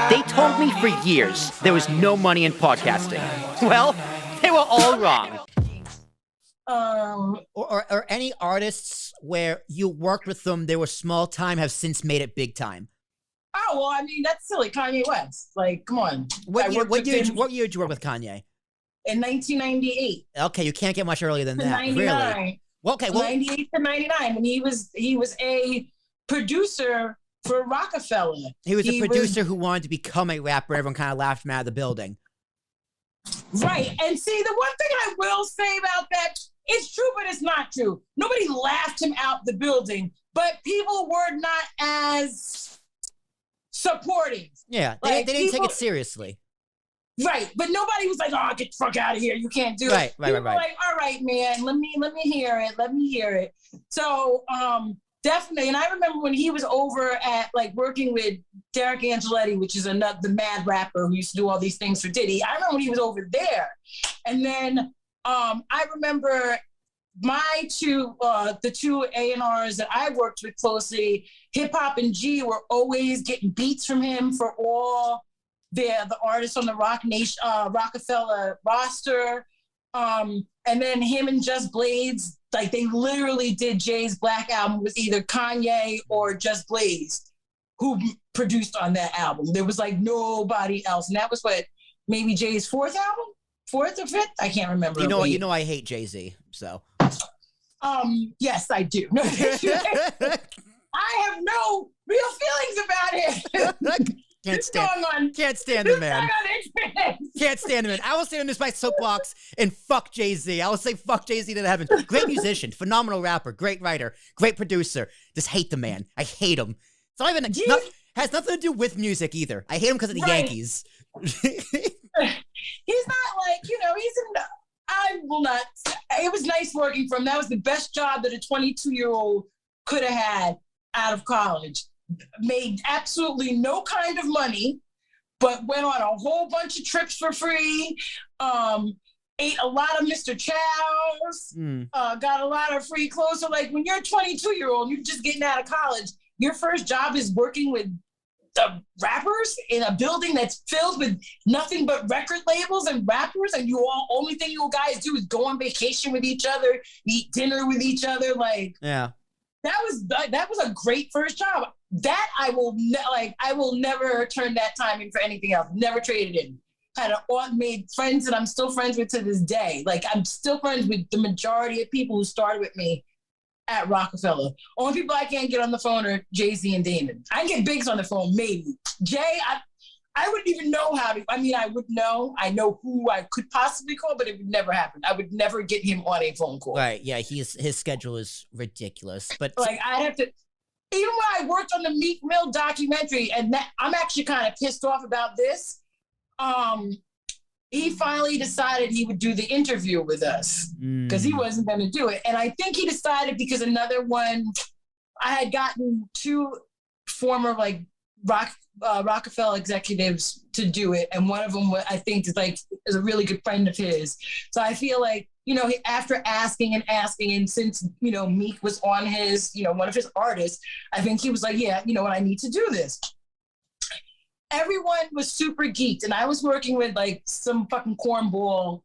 They told me for years there was no money in podcasting. Well, they were all wrong. Or any artists where you worked with them, they were small time, have since made it big time. Oh, well, I mean, that's silly. Kanye West. Like, come on. What year did you work with Kanye? In 1998. Okay, you can't get much earlier than to that. 99. Really? Well, okay, well, 98 to 99. And he was a producer for Rockefeller. He was a producer who wanted to become a rapper. Everyone kind of laughed him out of the building. Right. And see, the one thing I will say about that, it's true, but it's not true. Nobody laughed him out the building, but people were not as supportive. Yeah, they didn't take it seriously. Right, but nobody was like, "Oh, get the fuck out of here! You can't do it." Right. Like, all right, man, let me hear it. So, definitely, and I remember when he was over at like working with Derek Angeletti, which is the mad rapper who used to do all these things for Diddy. I remember when he was over there, and then I remember my the two A&Rs that I worked with closely, Hip Hop and G, were always getting beats from him for all the artists on the Rockefeller roster. And then him and Just Blaze, like they literally did Jay's Black Album with either Kanye or Just Blaze, who produced on that album. There was like nobody else. And that was maybe Jay's fourth or fifth? I can't remember. You know I hate Jay-Z, so. Yes, I do. I have no real feelings about it. Can't stand the man. Can't stand the man. I will stand on this my soapbox and fuck Jay-Z. I will say fuck Jay-Z to the heavens. Great musician, phenomenal rapper, great writer, great producer. Just hate the man. I hate him. It's not even has nothing to do with music either. I hate him because of the Yankees. He's not like, I will not. It was nice working for him. That was the best job that a 22-year-old could have had out of college. Made absolutely no kind of money, but went on a whole bunch of trips for free, ate a lot of Mr. Chow's, got a lot of free clothes. So like when you're a 22-year-old, you're just getting out of college, your first job is working with the rappers in a building that's filled with nothing but record labels and rappers, and only thing you guys do is go on vacation with each other, eat dinner with each other. Like, yeah, that was a great first job. That I will never turn that time in for anything else. Never traded in. Made friends that I'm still friends with to this day. Like I'm still friends with the majority of people who started with me at Rockefeller. Only people I can't get on the phone are Jay-Z and Damon. I can get Biggs on the phone, maybe. Jay, I wouldn't even know how to. I mean, I would know. I know who I could possibly call, but it would never happen. I would never get him on a phone call. Right? Yeah, his schedule is ridiculous. But like I'd have to. Even when I worked on the Meek Mill documentary, and I'm actually kind of pissed off about this. He finally decided he would do the interview with us because he wasn't going to do it. And I think he decided because another one, I had gotten two former like Rockefeller executives to do it. And one of them, I think, is a really good friend of his. So I feel like, after asking, and since, Meek was on his, one of his artists, I think he was like, yeah, you know what, I need to do this. Everyone was super geeked, and I was working with like some fucking cornball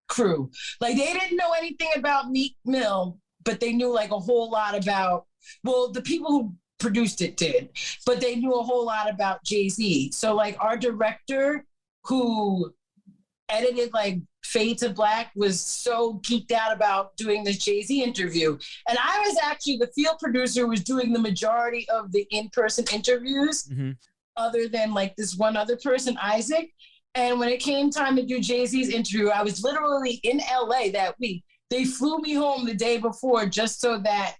crew. Like they didn't know anything about Meek Mill, but they knew like a whole lot about, the people who produced it did, but they knew a whole lot about Jay-Z. So like our director who edited like Fade to Black was so geeked out about doing this Jay-Z interview. And I was actually the field producer who was doing the majority of the in-person interviews. Other than like this one other person, Isaac. And when it came time to do Jay-Z's interview, I was literally in LA that week. They flew me home the day before just so that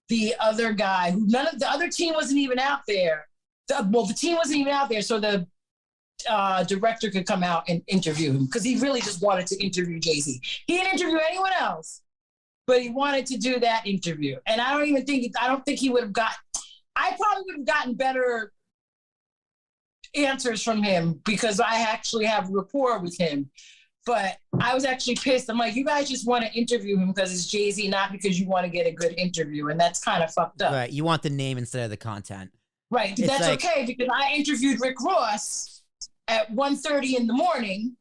the other guy, none of the other team wasn't even out there. The team wasn't even out there, so the director could come out and interview him because he really just wanted to interview Jay-Z. He didn't interview anyone else, but he wanted to do that interview. And I don't think he would have I probably would have gotten better answers from him because I actually have rapport with him. But I was actually pissed. I'm like, you guys just want to interview him because it's Jay-Z, not because you want to get a good interview. And that's kind of fucked up. Right. You want the name instead of the content. Right. It's That's like- okay because I interviewed Rick Ross at 1:30 in the morning,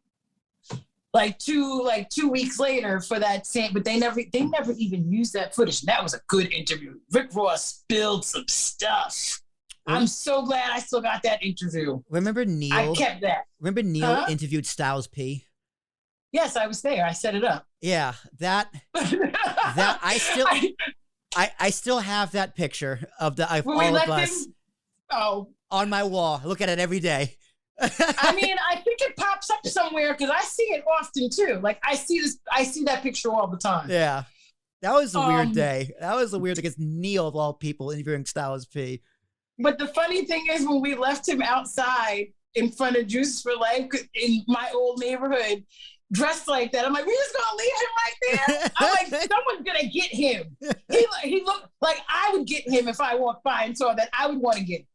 like 2 weeks later for that same, but they never even used that footage. And that was a good interview. Rick Ross spilled some stuff. I'm so glad I still got that interview. Remember Neil? I kept that. Remember Neil interviewed Styles P? Yes, I was there. I set it up. Yeah, that I still have that picture of all of us on my wall. I look at it every day. I mean, I think it pops up somewhere because I see it often too. Like I see that picture all the time. Yeah. That was a weird day. That was a weird day because Neil of all people interviewing Styles P. But the funny thing is when we left him outside in front of Juice for Life in my old neighborhood, dressed like that, I'm like, we're just gonna leave him right there? I'm like, someone's gonna get him. He looked like I would get him if I walked by and saw that. I would want to get him.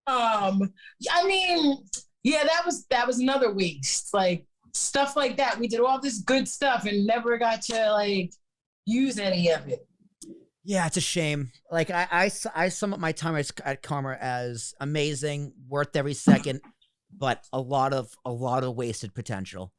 I mean, yeah, that was another waste. Like stuff like that. We did all this good stuff and never got to like use any of it. Yeah, it's a shame. Like I sum up my time at Karma as amazing, worth every second, but a lot of wasted potential.